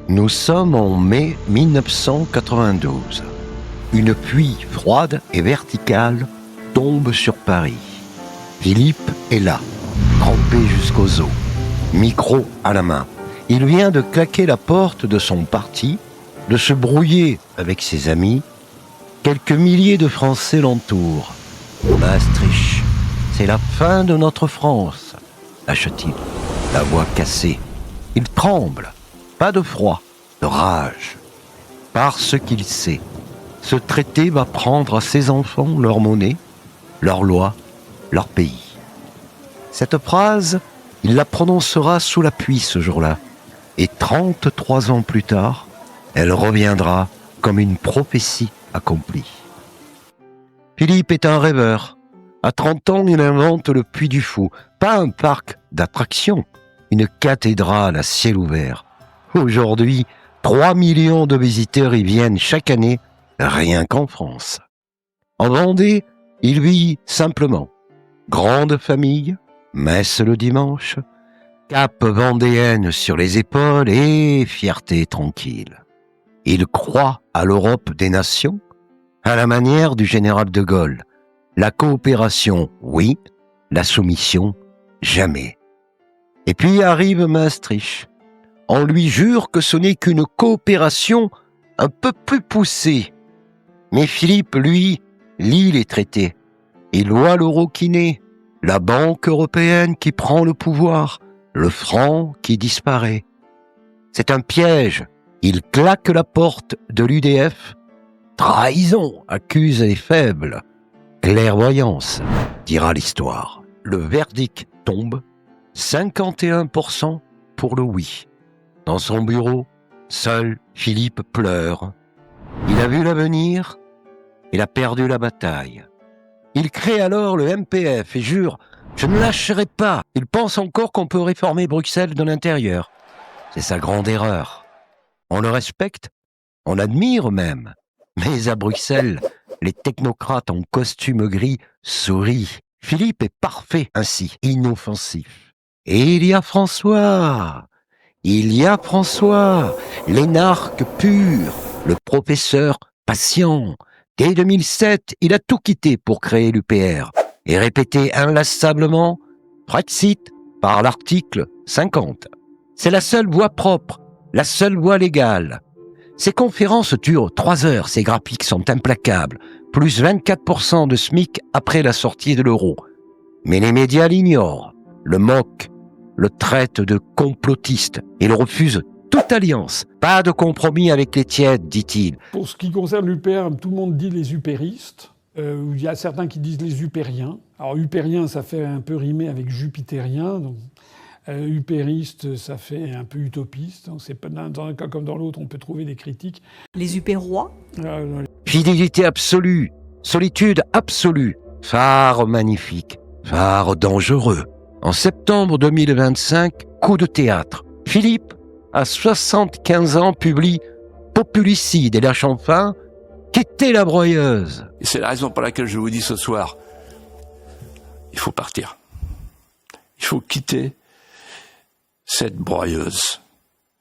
Nous sommes en mai 1992. Une pluie froide et verticale tombe sur Paris. Philippe est là, trempé jusqu'aux os, micro à la main. Il vient de claquer la porte de son parti, de se brouiller avec ses amis. Quelques milliers de Français l'entourent. Maastricht, c'est la fin de notre France, lâche-t-il, la voix cassée. Il tremble, pas de froid, de rage. Parce qu'il sait, ce traité va prendre à ses enfants leur monnaie, leur loi, leur pays. Cette phrase, il la prononcera sous la pluie ce jour-là. Et 33 ans plus tard, elle reviendra comme une prophétie accomplie. Philippe est un rêveur. À 30 ans, il invente le Puy du Fou. Pas un parc d'attractions, une cathédrale à ciel ouvert. Aujourd'hui, 3 millions de visiteurs y viennent chaque année, rien qu'en France. En Vendée, il vit simplement. Grande famille, messe le dimanche, cape vendéenne sur les épaules et fierté tranquille. Il croit à l'Europe des nations, à la manière du général de Gaulle. La coopération, oui, la soumission, jamais. Et puis arrive Maastricht. On lui jure que ce n'est qu'une coopération un peu plus poussée. Mais Philippe, lui, lit les traités. Il voit l'euro qui naît, la Banque européenne qui prend le pouvoir, le franc qui disparaît. C'est un piège. Il claque la porte de l'UDF. Trahison, accuse les faibles. Clairvoyance, dira l'histoire. Le verdict tombe. 51% pour le oui. Dans son bureau, seul Philippe pleure. Il a vu l'avenir, il a perdu la bataille. Il crée alors le MPF et jure « Je ne lâcherai pas ». Il pense encore qu'on peut réformer Bruxelles de l'intérieur. C'est sa grande erreur. On le respecte, on l'admire même. Mais à Bruxelles, les technocrates en costume gris sourient. Philippe est parfait ainsi, inoffensif. Et il y a François, l'énarque pur, le professeur patient. Dès 2007, il a tout quitté pour créer l'UPR et répété inlassablement « Frexit » par l'article 50. C'est la seule voie propre, la seule voie légale. Ces conférences durent 3 heures, ces graphiques sont implacables, plus 24% de SMIC après la sortie de l'euro. Mais les médias l'ignorent, le moquent, le traitent de complotiste et le refusent toute alliance. Pas de compromis avec les tièdes, dit-il. Pour ce qui concerne l'UPR, tout le monde dit les upéristes. Il y a certains qui disent les upériens. Alors upérien, ça fait un peu rimer avec jupitérien. Donc, upériste, ça fait un peu utopiste. Donc, c'est pas dans un cas comme dans l'autre, on peut trouver des critiques. Les upérois. Fidélité absolue, solitude absolue, phare magnifique, phare dangereux. En septembre 2025, coup de théâtre. Philippe, à 75 ans, publie Populicide et lâche enfin quitter la broyeuse. Et c'est la raison pour laquelle je vous dis ce soir, il faut partir. Il faut quitter cette broyeuse.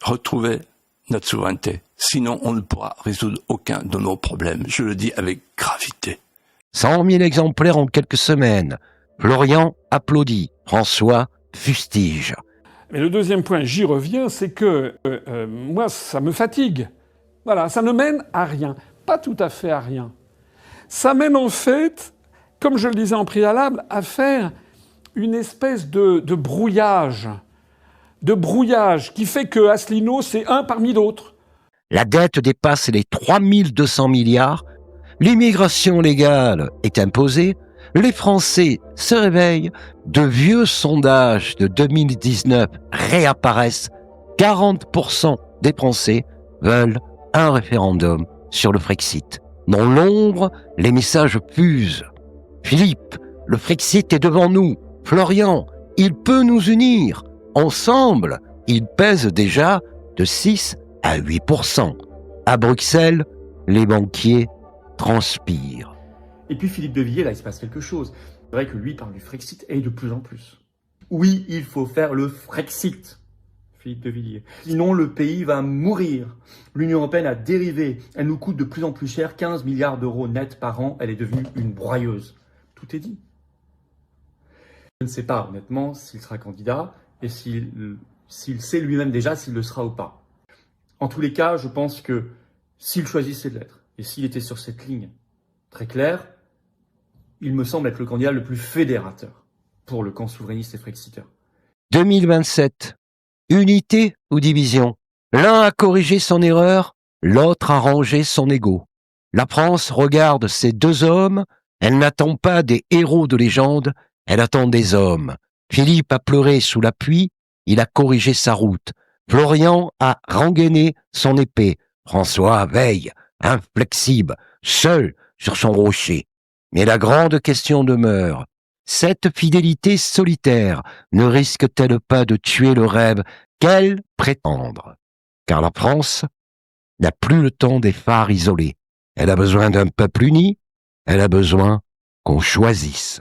Retrouver notre souveraineté. Sinon, on ne pourra résoudre aucun de nos problèmes. Je le dis avec gravité. 100 000 exemplaires en quelques semaines. Florian applaudit. François fustige. Mais le deuxième point, j'y reviens, c'est que moi, ça me fatigue. Voilà, ça ne mène à rien. Pas tout à fait à rien. Ça mène en fait, comme je le disais en préalable, à faire une espèce de brouillage. De brouillage qui fait que Asselineau, c'est un parmi d'autres. La dette dépasse les 3200 milliards. L'immigration légale est imposée. Les Français se réveillent. De vieux sondages de 2019 réapparaissent. 40% des Français veulent un référendum sur le Frexit. Dans l'ombre, les messages fusent. Philippe, le Frexit est devant nous. Florian, il peut nous unir. Ensemble, il pèse déjà de 6 à 8%. À Bruxelles, les banquiers transpirent. Et puis Philippe de Villiers, là, il se passe quelque chose. C'est vrai que lui parle du Frexit et de plus en plus. Oui, il faut faire le Frexit. Philippe de Villiers. Sinon, le pays va mourir. L'Union européenne a dérivé. Elle nous coûte de plus en plus cher, 15 milliards d'euros net par an. Elle est devenue une broyeuse. Tout est dit. Je ne sais pas, honnêtement, s'il sera candidat et s'il sait lui-même déjà s'il le sera ou pas. En tous les cas, je pense que s'il choisissait de l'être et s'il était sur cette ligne très claire, il me semble être le candidat le plus fédérateur pour le camp souverainiste et frexiteur. 2027. Unité ou division? L'un a corrigé son erreur, l'autre a rangé son ego. La France regarde ces deux hommes, elle n'attend pas des héros de légende, elle attend des hommes. Philippe a pleuré sous la pluie, il a corrigé sa route. Florian a rengainé son épée. François veille, inflexible, seul sur son rocher. Mais la grande question demeure. Cette fidélité solitaire ne risque-t-elle pas de tuer le rêve qu'elle prétendre? Car la France n'a plus le temps des phares isolés. Elle a besoin d'un peuple uni, elle a besoin qu'on choisisse.